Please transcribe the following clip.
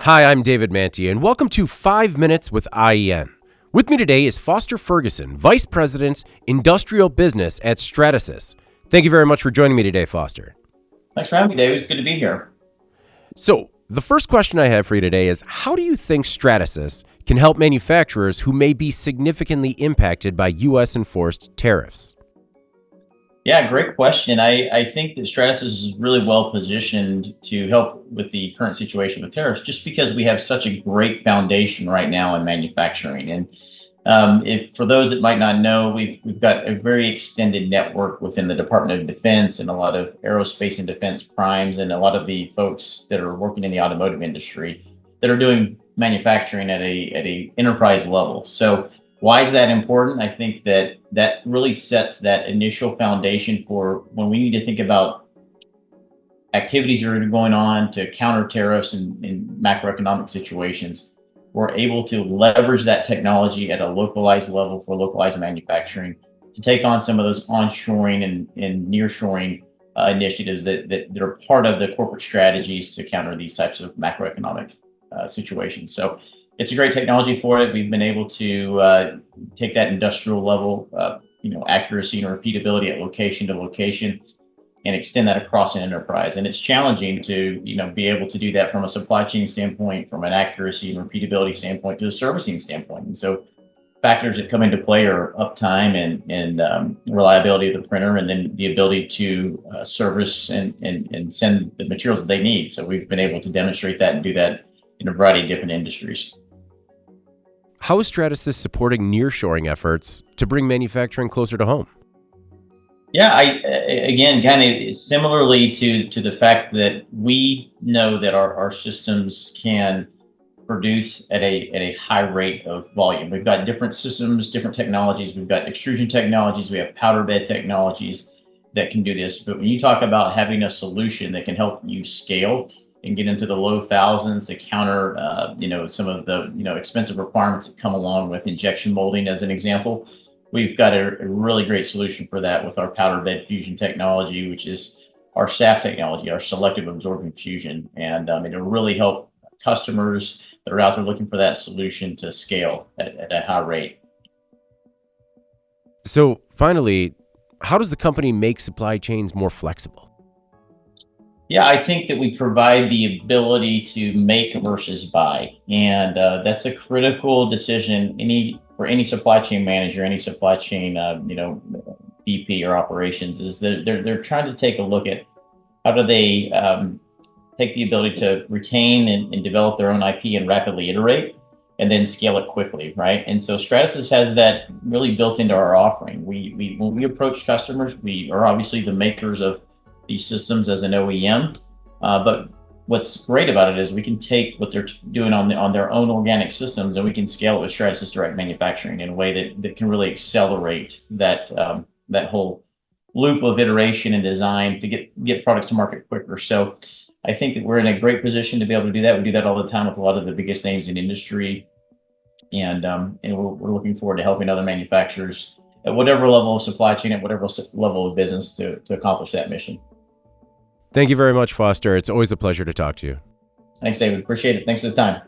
Hi, I'm David Mantia, and welcome to 5 Minutes with IEN. With me today is Foster Ferguson, Vice President, Industrial Business at Stratasys. Thank you very much for joining me today, Foster. Thanks for having me, David. It's good to be here. So, the first question I have for you today is, how do you think Stratasys can help manufacturers who may be significantly impacted by U.S. enforced tariffs? Yeah, great question. I think that Stratasys is really well positioned to help with the current situation with tariffs just because we have such a great foundation right now in manufacturing. And if for those that might not know, we've got a very extended network within the Department of Defense and a lot of aerospace and defense primes and a lot of the folks that are working in the automotive industry that are doing manufacturing at a enterprise level. So why is that important? I think that really sets that initial foundation for when we need to think about activities that are going on to counter tariffs in macroeconomic situations. We're able to leverage that technology at a localized level for localized manufacturing to take on some of those onshoring and nearshoring initiatives that are part of the corporate strategies to counter these types of macroeconomic situations. So it's a great technology for it. We've been able to take that industrial level, accuracy and repeatability at location to location, and extend that across an enterprise. And it's challenging to be able to do that from a supply chain standpoint, from an accuracy and repeatability standpoint, to a servicing standpoint. And so factors that come into play are uptime and reliability of the printer, and then the ability to service and send the materials that they need. So we've been able to demonstrate that and do that in a variety of different industries. How is Stratasys supporting nearshoring efforts to bring manufacturing closer to home? Yeah, again, kind of similarly to the fact that we know that our systems can produce at a high rate of volume. We've got different systems, different technologies. We've got extrusion technologies. We have powder bed technologies that can do this. But when you talk about having a solution that can help you scale and get into the low thousands to counter, some of the, expensive requirements that come along with injection molding, as an example, we've got a really great solution for that with our powder bed fusion technology, which is our SAF technology, our selective absorbent fusion. And it'll really help customers that are out there looking for that solution to scale at a high rate. So finally, how does the company make supply chains more flexible? Yeah, I think that we provide the ability to make versus buy, and that's a critical decision for any supply chain manager, any supply chain VP or operations. Is that they're trying to take a look at how do they take the ability to retain and develop their own IP and rapidly iterate, and then scale it quickly, right? And so Stratasys has that really built into our offering. We when we approach customers, we are obviously the makers of these systems as an OEM. But what's great about it is we can take what they're doing on their own organic systems, and we can scale it with Stratasys direct manufacturing in a way that can really accelerate that whole loop of iteration and design to get products to market quicker. So I think that we're in a great position to be able to do that. We do that all the time with a lot of the biggest names in industry, and we're looking forward to helping other manufacturers at whatever level of supply chain, at whatever level of business to accomplish that mission. Thank you very much, Foster. It's always a pleasure to talk to you. Thanks, David. Appreciate it. Thanks for the time.